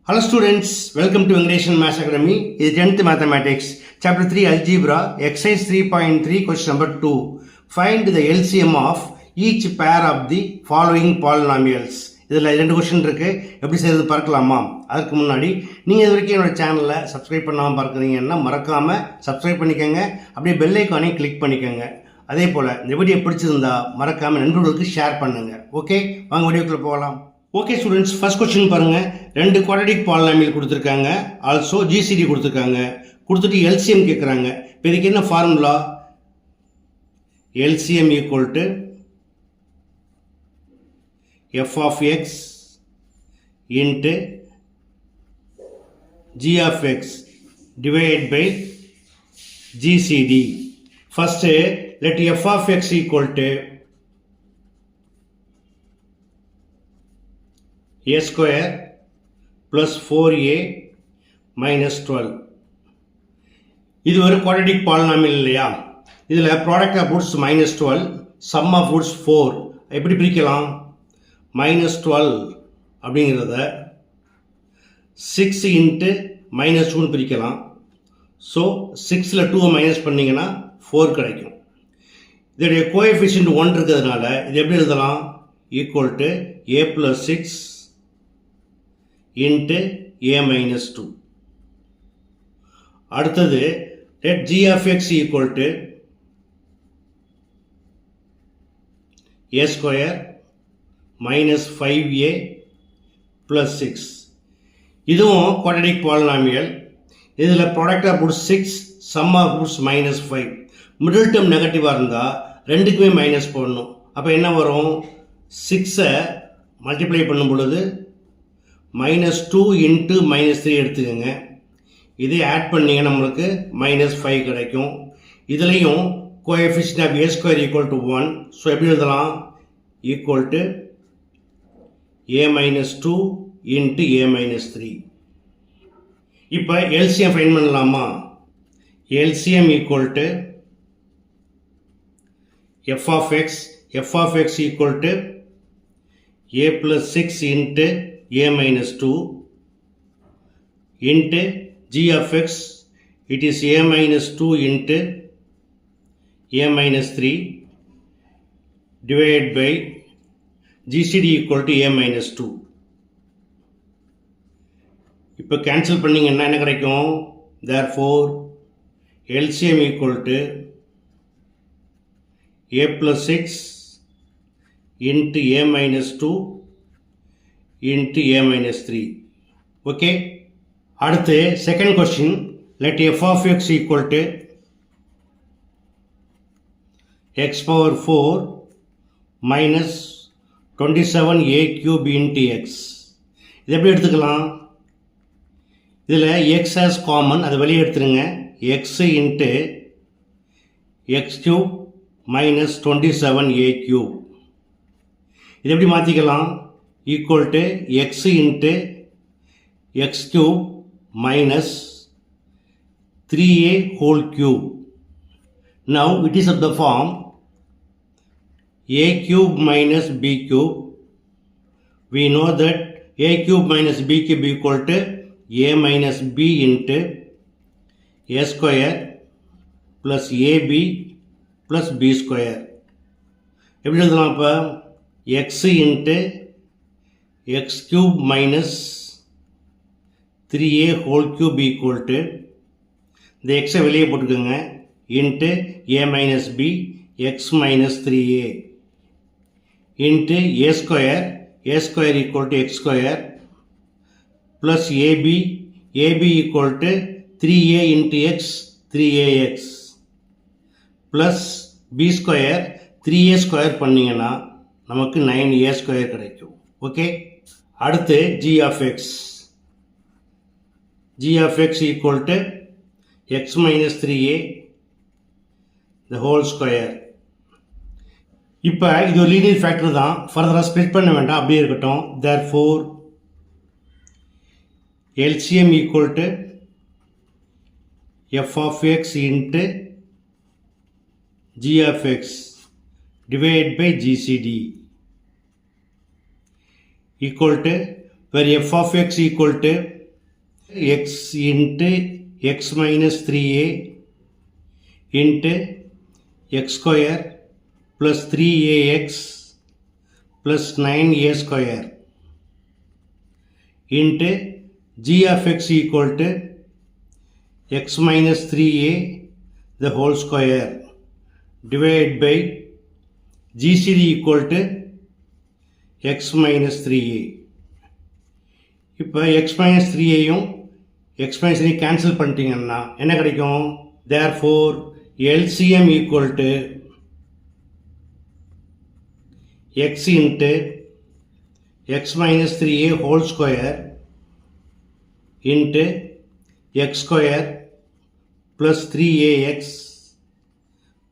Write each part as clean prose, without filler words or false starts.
Hello students, welcome to English Maths Academy. This is 10th Mathematics, Chapter 3 Algebra, Exercise 3.3, Question number 2. Find the LCM of each pair of the following polynomials. இதில் 2 question இருக்கு. எப்படி செய்யறது பார்க்கலாமா? அதுக்கு முன்னாடி நீங்கள் இது வரைக்கும் என்னோட சேனலை சப்ஸ்கிரைப் பண்ணாமல் பார்க்குறீங்கன்னா மறக்காமல் சப்ஸ்கிரைப் பண்ணிக்கோங்க. அப்படியே பெல் ஐக்கானையும் கிளிக் பண்ணிக்கோங்க. அதே போல் இந்த வீடியோ பிடிச்சிருந்தா மறக்காமல் நண்பர்களுக்கு ஷேர் பண்ணுங்கள். ஓகே, வாங்க வீடியோக்குள்ளே போகலாம். ஓகே ஸ்டூடெண்ட்ஸ், ஃபர்ஸ்ட் கொஸ்டின் பாருங்கள். 2 குவாட்ரடிக் பாலினாமியல் கொடுத்துருக்காங்க, ஆல்சோ ஜிசிடி கொடுத்துருக்காங்க, கொடுத்துட்டு எல்சிஎம் கேட்குறாங்க. இப்போ இதுக்கு என்ன formula? LCM equal to f of x into g of x divide by GCD. First let f of x equal to a square plus 4a minus 12. இது ஒரு quadratic polynomial இல்லையா? இதில் product of roots minus 12, sum of roots 4. எப்படி பிரிக்கலாம்? minus 12 அப்படிங்கிறத 6 into minus 2 பிரிக்கலாம். So 6ல் 2 minus பண்ணிங்கன்னா 4 கிடைக்கும். இதோடைய கோஎஃபிஷியன்ட் 1 இருக்கிறதுனால இது எப்படி எழுதலாம்? Equal to a plus 6 into a minus 2. அடுத்தது let g of x equal to a square minus 5a plus 6. இதுவும் quadratic polynomial. இதில் product of roots 6, sum of roots minus 5. middle term நெகட்டிவாக இருந்தால் ரெண்டுக்குமே மைனஸ் போடணும். அப்போ என்ன வரும்? 6ஐ மல்டிப்ளை பண்ணும் பொழுது minus 2 into minus 3 எடுத்துக்கோங்க. இதே ஆட் பண்ணிங்க நம்மளுக்கு minus 5 கிடைக்கும். இதுலேயும் coefficient of a square equal to 1. So எப்படி எழுதலாம்? equal to a minus 2 into a minus 3. இப்போ LCM ஃபைண்ட் பண்ணலாமா? LCM equal to f of x equal to a plus 6 into a minus 2 into g of x, it is a minus 2 into a minus 3 divided by gcd equal to a minus 2. இப்போ cancel பண்ணிங்கன்னா என்ன கிடைக்கும்? therefore LCM equal to a plus 6 into a minus 2 into a minus 3. okay, அடுத்து second question. let f of x equal to x power 4 minus 27a cube into x. இது எப்படி எடுத்துக்கலாம்? இதில் x as common, அதை வெளியே எடுத்துருங்க. x into x cube minus 27a cube. இது எப்படி மாற்றிக்கலாம்? equal to x into x cube minus 3a whole cube. Now it is of the form a cube minus b cube. We know that a cube minus b cube equal to a minus b into a square plus ab plus b square. எப்படி எழுதலாம்? இப்போ x into x cube minus 3a whole cube equal to இந்த x வெளியே போட்டுக்கோங்க into a minus b x minus 3a into a square equal to x square plus ab equal to 3a into x 3ax plus b square 3a square பண்ணிங்கன்னா நமக்கு 9a square கிடைக்கும். Okay, அடுத்து g of x equal to x minus 3a the whole square. இப்போ இது ஒரு linear factor தான், ஃபர்தராக split பண்ண வேண்டாம், அப்படியே இருக்கட்டும். therefore LCM equal to f of x into g of x divided by GCD equal to where f of x equal to x into x minus 3a into x square plus 3ax plus 9a square into g of x equal to x minus 3a the whole square divided by gcd equal to x minus 3a. இப்போ x minus 3ஐயும் x minus 3 cancel பண்ணிட்டீங்கன்னா என்ன கிடைக்கும்? therefore LCM equal to x into x minus 3a whole square into x square plus 3ax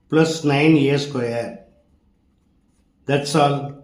plus 9a square. That's all.